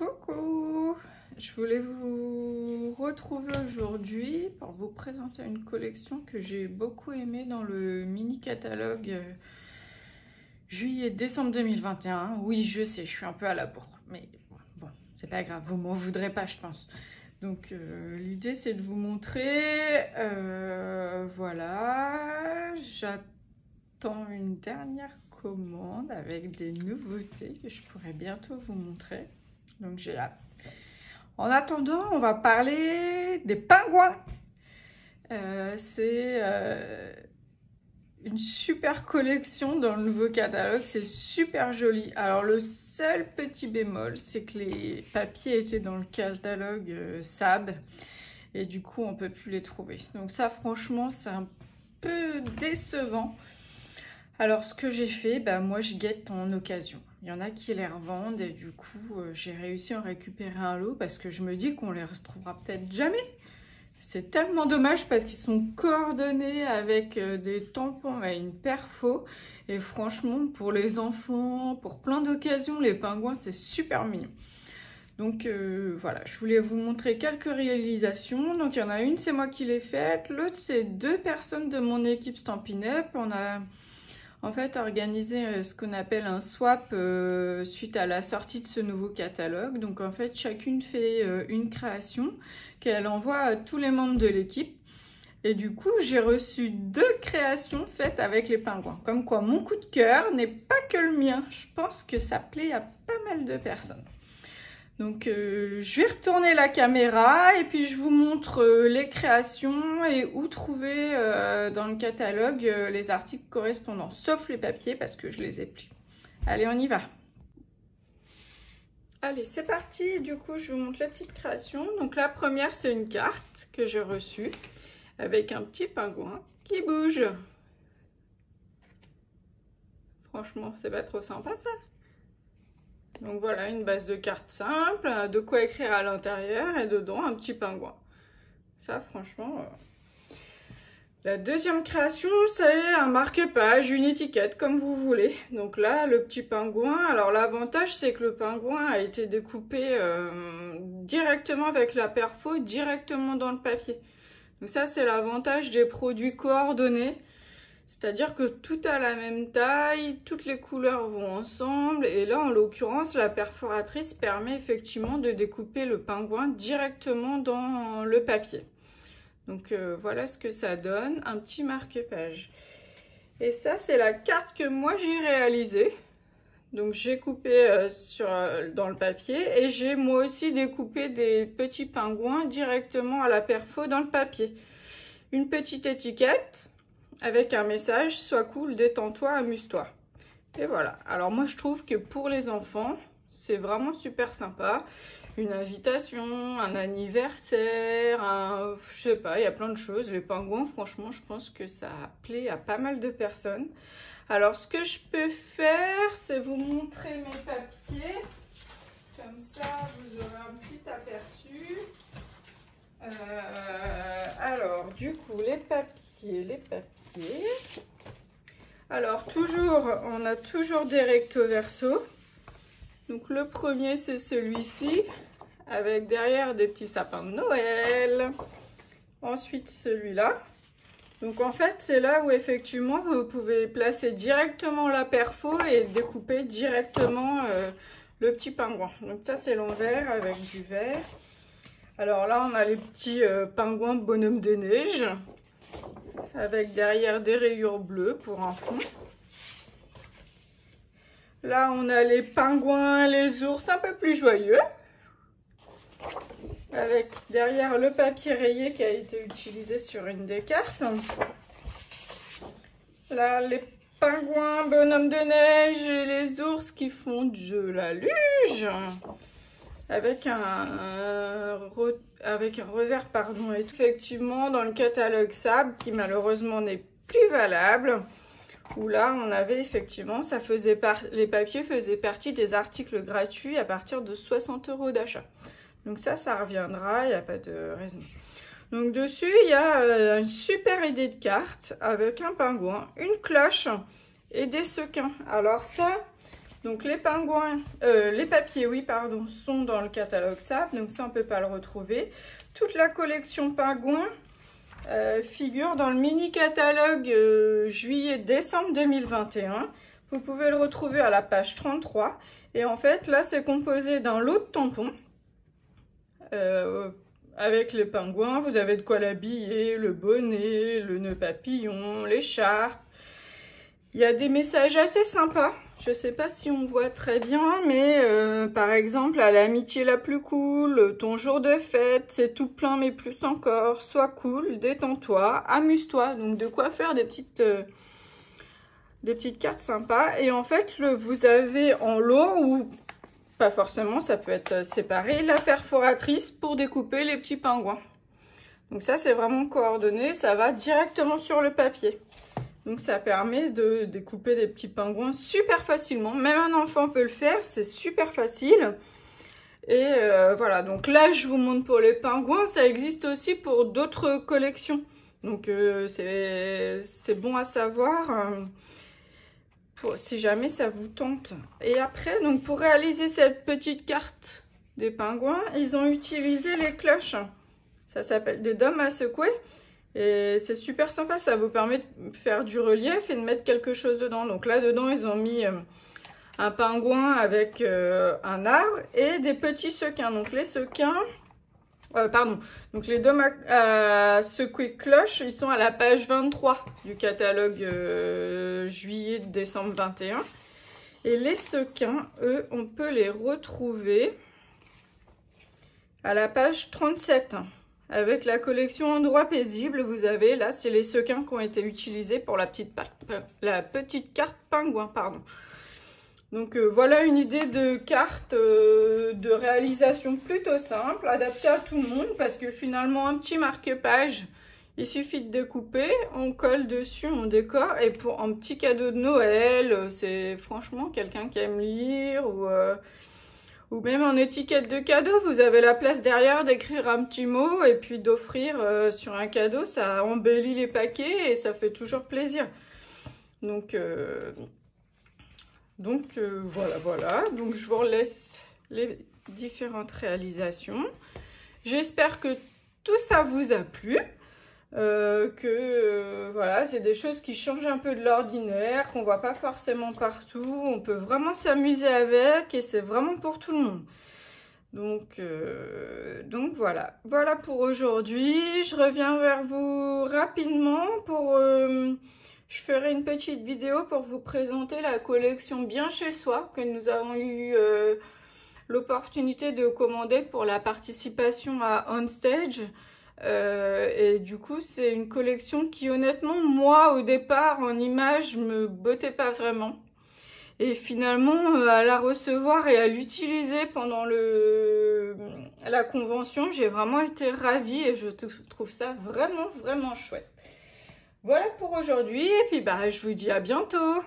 Coucou! Je voulais vous retrouver aujourd'hui pour vous présenter une collection que j'ai beaucoup aimée dans le mini catalogue juillet-décembre 2021. Oui, je sais, je suis un peu à la bourre, mais bon, c'est pas grave, vous m'en voudrez pas, je pense. Donc l'idée c'est de vous montrer, voilà, j'attends une dernière commande avec des nouveautés que je pourrais bientôt vous montrer. Donc j'ai hâte. En attendant, on va parler des pingouins. C'est une super collection dans le nouveau catalogue. C'est super joli. Alors le seul petit bémol, c'est que les papiers étaient dans le catalogue SAB. Et du coup, on ne peut plus les trouver. Donc ça, franchement, c'est un peu décevant. Alors ce que j'ai fait, moi je guette en occasion. Il y en a qui les revendent et du coup j'ai réussi à en récupérer un lot parce que je me dis qu'on les retrouvera peut-être jamais. C'est tellement dommage parce qu'ils sont coordonnés avec des tampons et une perfo. Et franchement pour les enfants, pour plein d'occasions, les pingouins c'est super mignon. Donc voilà, je voulais vous montrer quelques réalisations. Donc il y en a une, c'est moi qui l'ai faite. L'autre, c'est deux personnes de mon équipe Stampin' Up. On a en fait organisé ce qu'on appelle un swap suite à la sortie de ce nouveau catalogue. Donc en fait, chacune fait une création qu'elle envoie à tous les membres de l'équipe. Et du coup, j'ai reçu deux créations faites avec les pingouins. Comme quoi, mon coup de cœur n'est pas que le mien. Je pense que ça plaît à pas mal de personnes. Donc je vais retourner la caméra et puis je vous montre les créations et où trouver dans le catalogue les articles correspondants, sauf les papiers parce que je les ai plus. Allez, on y va. Allez, c'est parti. Du coup, je vous montre la petite création. Donc la première, c'est une carte que j'ai reçue avec un petit pingouin qui bouge. Franchement, c'est pas trop sympa ça. Donc voilà, une base de cartes simple, de quoi écrire à l'intérieur et dedans un petit pingouin. Ça, franchement... La deuxième création, c'est un marque-page, une étiquette, comme vous voulez. Donc là, le petit pingouin. Alors l'avantage, c'est que le pingouin a été découpé directement avec la perfo, directement dans le papier. Donc ça, c'est l'avantage des produits coordonnés. C'est-à-dire que tout a la même taille, toutes les couleurs vont ensemble. Et là, en l'occurrence, la perforatrice permet effectivement de découper le pingouin directement dans le papier. Donc voilà ce que ça donne, un petit marque-page. Et ça, c'est la carte que moi j'ai réalisée. Donc j'ai coupé dans le papier et j'ai moi aussi découpé des petits pingouins directement à la perfo dans le papier. Une petite étiquette avec un message, sois cool, détends-toi, amuse-toi. Et voilà. Alors moi je trouve que pour les enfants, c'est vraiment super sympa. Une invitation, un anniversaire, je sais pas, il y a plein de choses. Les pingouins, franchement, je pense que ça plaît à pas mal de personnes. Alors ce que je peux faire, c'est vous montrer mes papiers. Comme ça, vous aurez un petit aperçu. Alors, du coup, les papiers. Alors, on a toujours des recto verso. Donc, le premier, c'est celui-ci, avec derrière des petits sapins de Noël. Ensuite, celui-là. Donc, en fait, c'est là où, effectivement, vous pouvez placer directement la perfo et découper directement le petit pingouin. Donc, ça, c'est l'envers avec du vert. Alors là, on a les petits pingouins bonhomme de neige, avec derrière des rayures bleues pour un fond. Là, on a les pingouins, les ours un peu plus joyeux, avec derrière le papier rayé qui a été utilisé sur une des cartes. Là, les pingouins, bonhomme de neige et les ours qui font de la luge. Avec un revers, pardon, effectivement dans le catalogue SAB qui malheureusement n'est plus valable. Où là, on avait effectivement, les papiers faisaient partie des articles gratuits à partir de 60 € d'achat. Donc ça reviendra, il n'y a pas de raison. Donc dessus, il y a une super idée de carte avec un pingouin, une cloche et des sequins. Alors ça, Donc les papiers, oui, pardon, sont dans le catalogue SAP, donc ça on peut pas le retrouver. Toute la collection pingouins figure dans le mini catalogue juillet-décembre 2021. Vous pouvez le retrouver à la page 33. Et en fait, là, c'est composé d'un lot de tampons. Avec les pingouins, vous avez de quoi l'habiller, le bonnet, le nœud papillon, l'écharpe. Il y a des messages assez sympas. Je ne sais pas si on voit très bien, mais par exemple, à l'amitié la plus cool, ton jour de fête, c'est tout plein mais plus encore, sois cool, détends-toi, amuse-toi. Donc de quoi faire des petites cartes sympas. Et en fait, vous avez en lot, ou pas forcément, ça peut être séparé, la perforatrice pour découper les petits pingouins. Donc ça, c'est vraiment coordonné, ça va directement sur le papier. Donc ça permet de découper des petits pingouins super facilement. Même un enfant peut le faire, c'est super facile. Et voilà, donc là je vous montre pour les pingouins, ça existe aussi pour d'autres collections. Donc c'est bon à savoir si jamais ça vous tente. Et après, donc pour réaliser cette petite carte des pingouins, ils ont utilisé les cloches. Ça s'appelle des dômes à secouer. Et c'est super sympa, ça vous permet de faire du relief et de mettre quelque chose dedans. Donc là dedans ils ont mis un pingouin avec un arbre et des petits sequins. Donc les sequins, donc les dômes à secouer cloche, ils sont à la page 23 du catalogue juillet-décembre 21. Et les sequins, eux, on peut les retrouver à la page 37. Avec la collection Endroit paisible, vous avez, là, c'est les sequins qui ont été utilisés pour la petite carte pingouin, pardon. Donc voilà une idée de carte de réalisation plutôt simple, adaptée à tout le monde, parce que finalement, un petit marque-page, il suffit de découper, on colle dessus, on décore, et pour un petit cadeau de Noël, c'est franchement quelqu'un qui aime lire, ou même en étiquette de cadeau, vous avez la place derrière d'écrire un petit mot et puis d'offrir sur un cadeau, ça embellit les paquets et ça fait toujours plaisir. Donc voilà, donc je vous laisse les différentes réalisations. J'espère que tout ça vous a plu. Voilà, c'est des choses qui changent un peu de l'ordinaire, qu'on voit pas forcément partout, on peut vraiment s'amuser avec et c'est vraiment pour tout le monde. Donc voilà pour aujourd'hui. Je reviens vers vous rapidement je ferai une petite vidéo pour vous présenter la collection Bien chez soi que nous avons eu l'opportunité de commander pour la participation à On Stage. Et du coup c'est une collection qui honnêtement moi au départ en image me bottait pas vraiment et finalement à la recevoir et à l'utiliser pendant la convention j'ai vraiment été ravie et je trouve ça vraiment chouette. Voilà pour aujourd'hui et puis je vous dis à bientôt.